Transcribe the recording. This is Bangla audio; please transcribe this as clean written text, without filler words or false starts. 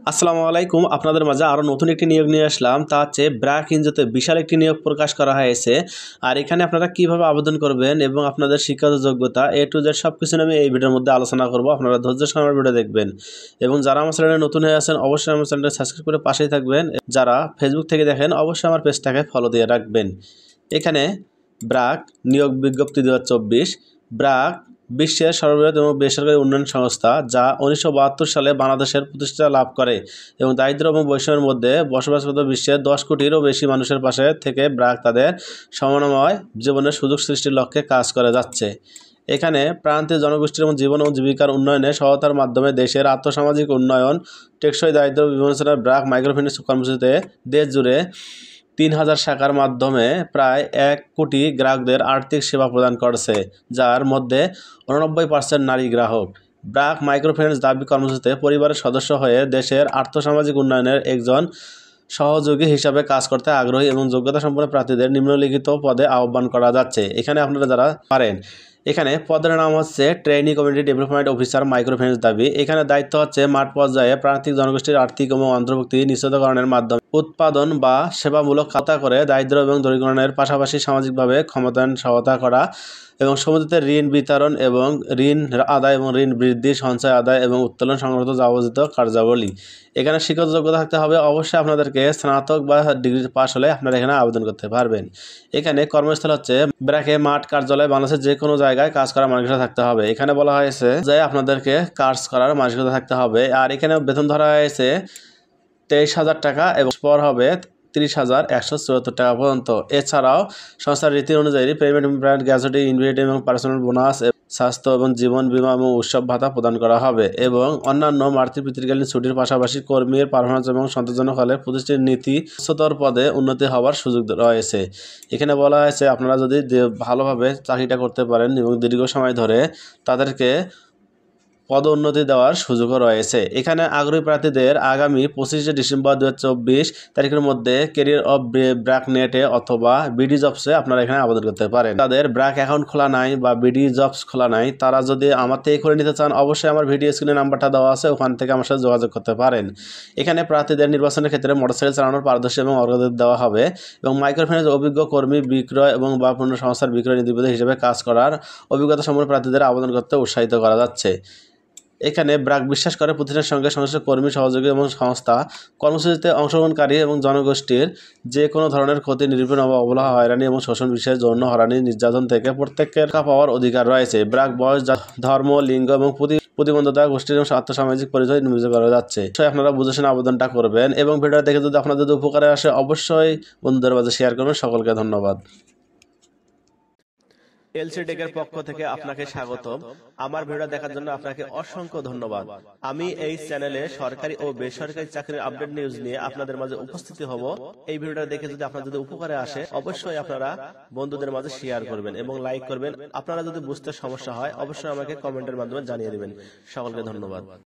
আসসালামু আলাইকুম। আপনাদের মাঝে আরও নতুন একটি নিয়োগ নিয়ে আসলাম। তা হচ্ছে ব্র্যাক এনজিওতে বিশাল একটি নিয়োগ প্রকাশ করা হয়েছে। আর এখানে আপনারা কিভাবে আবেদন করবেন এবং আপনাদের শিক্ষাগত যোগ্যতা এ টু জেড সব কিছু আমি এই ভিডিওর মধ্যে আলোচনা করব। আপনারা ধৈর্য সহকারে আমার ভিডিও দেখবেন এবং যারা আমার চ্যানেলে নতুন হয়ে আছেন অবশ্যই আমার চ্যানেলটা সাবস্ক্রাইব করে পাশেই থাকবেন। যারা ফেসবুক থেকে দেখেন অবশ্যই আমার পেজটাকে ফলো দিয়ে রাখবেন। এখানে ব্র্যাক নিয়োগ বিজ্ঞপ্তি 2024। ব্র্যাক বিশ্বের সর্ববৃহৎ এবং বেসরকারি উন্নয়ন সংস্থা, যা 1972 সালে বাংলাদেশের প্রতিষ্ঠা লাভ করে এবং দারিদ্র এবং বৈষম্যের মধ্যে বসবাসরত বিশ্বের 10 কোটিরও বেশি মানুষের পাশে থেকে ব্র্যাক তাদের সমন্বয় জীবনের সুযোগ সৃষ্টির লক্ষ্যে কাজ করে যাচ্ছে। এখানে প্রান্তীয় জনগোষ্ঠীর এবং জীবন ও জীবিকার উন্নয়নে সহায়তার মাধ্যমে দেশের আর্থসামাজিক উন্নয়ন, টেকসই দারিদ্র বিমোচনের ব্র্যাক মাইক্রোফিন্যান্স কর্মসূচিতে দেশ জুড়ে 3000 শাখার মাধ্যমে প্রায় 1 কোটি গ্রাহকদের আর্থিক সেবা প্রদান করছে, যার মধ্যে 89% নারী গ্রাহক। ব্র্যাক মাইক্রোফিন্যান্স দাবি কর্মসূচিতে পরিবারের সদস্য হয়ে দেশের আর্থসামাজিক উন্নয়নের একজন সহযোগী হিসাবে কাজ করতে আগ্রহী এবং যোগ্যতা সম্পন্ন প্রার্থীদের নিম্নলিখিত পদে আহ্বান করা যাচ্ছে। এখানে আপনারা যারা পারেন, এখানে পদের নাম হচ্ছে trainee community development officer microfinance দাবি। এখানে দায়িত্ব হচ্ছে মাঠ পর্যায়ে প্রান্তিক জনগোষ্ঠীর আর্থিক এবং অন্তর্ভুক্তি নিশ্চিতকরণের মাধ্যমে উৎপাদন বা সেবামূলক খাতা করে দারিদ্র এবং দরিদ্রকরণের পাশাপাশি সামাজিকভাবে ক্ষমতায়ন সহায়তা করা এবং সমিতিতে ঋণ বিতরণ এবং ঋণ আদায় এবং ঋণ বৃদ্ধি, সঞ্চয় আদায় এবং উত্তোলন সংক্রান্ত যাবতীয় কার্যাবলী। এখানে শিক্ষাগত যোগ্যতা থাকতে হবে। অবশ্যই আপনাদেরকে স্নাতক বা ডিগ্রি পাস হলে আপনারা এখানে আবেদন করতে পারবেন। এখানে কর্মস্থল হচ্ছে ব্র্যাকে মাঠ কার্যালয়, বাংলাদেশের যে কোনো জায়গায় কাজ করার মানসিকতা থাকতে হবে। এখানে বলা হয়েছে যে আপনাদেরকে কাজ করার মানসিকতা থাকতে হবে। আর এখানে বেতন ধরা হয়েছে 23,000 টাকা এবং পর হবে 30,174 টাকা পর্যন্ত। এছাড়াও সংস্থার রীতি অনুযায়ী পেমেন্ট ব্র্যান্ড গ্যাজেটি ইনভিটেড এবং পার্সোনাল বোনাস, স্বাস্থ্য এবং জীবন বীমা এবং উৎসব ভাতা প্রদান করা হবে এবং অন্যান্য মাতৃপিতৃকালীন ছুটির পাশাপাশি কর্মীর পারফরমেন্স এবং সন্তোষজনক হলে প্রতিষ্ঠানের নীতি উচ্চতর পদে উন্নতি হওয়ার সুযোগ রয়েছে। এখানে বলা হয়েছে আপনারা যদি ভালোভাবে চাকরিটা করতে পারেন এবং দীর্ঘ সময় ধরে, তাদেরকে পদোন্নতি দেওয়ার সুযোগও রয়েছে। এখানে আগ্রহী প্রার্থীদের আগামী 25শে ডিসেম্বর 2024 তারিখের মধ্যে ক্যারিয়ার অফ ব্র্যাক নেটে অথবা বিডি জবসে আপনারা এখানে আবেদন করতে পারেন। তাদের ব্র্যাক অ্যাকাউন্ট খোলা নাই বা বিডি জবস খোলা নাই, তারা যদি আমার থেকে করে নিতে চান অবশ্যই আমার ভিডিও স্ক্রিনে নাম্বারটা দেওয়া আছে, ওখান থেকে আমার সাথে যোগাযোগ করতে পারেন। এখানে প্রার্থীদের নির্বাচনের ক্ষেত্রে মোটরসাইকেল চালানোর পারদর্শী এবং অগ্রাধিকার দেওয়া হবে এবং মাইক্রোফিন্যান্স অভিজ্ঞ কর্মী, বিক্রয় এবং বা পণ্য সংস্থার বিক্রয় নীতিপতি হিসেবে কাজ করার অভিজ্ঞতা সম্পন্ন প্রার্থীদের আবেদন করতে উৎসাহিত করা যাচ্ছে। এখানে ব্র্যাক বিশ্বাস করে প্রতিষ্ঠানের সঙ্গে সংশ্লিষ্ট কর্মী, সহযোগী এবং সংস্থা কর্মসূচিতে অংশগ্রহণকারী এবং জনগোষ্ঠীর যে কোনো ধরনের ক্ষতি, নিরূপণ, অবহেলা, হয়রানি এবং শোষণ, বিশেষ যৌন হয়রানি, নির্যাতন থেকে প্রত্যেকের পাওয়ার অধিকার রয়েছে। ব্র্যাক বয়স, ধর্ম, লিঙ্গ এবং প্রতিবন্ধতা গোষ্ঠীর এবং আর্থসামাজিক পরিচয় নির্বাচন করা যাচ্ছে। আপনারা বুঝে শুনে আবেদনটা করবেন এবং ভিডিওটা দেখে যদি আপনাদের উপকারে আসে অবশ্যই বন্ধুদের মাঝে শেয়ার করবেন। সকলকে ধন্যবাদ। এলসি টেকের পক্ষ থেকে আপনাকে স্বাগতম। আমার ভিডিও দেখার জন্য আপনাকে অসংখ্য ধন্যবাদ। আমি এই চ্যানেলে সরকারি ও বেসরকারি চাকরির আপডেট নিউজ নিয়ে আপনাদের মাঝে উপস্থিত হব। এই ভিডিওটা দেখে যদি আপনাদের উপকারে আসে অবশ্যই আপনারা বন্ধুদের মাঝে শেয়ার করবেন এবং লাইক করবেন। আপনারা যদি বুঝতে সমস্যা হয় অবশ্যই আমাকে কমেন্টের মাধ্যমে জানিয়ে দিবেন। সকলকে ধন্যবাদ।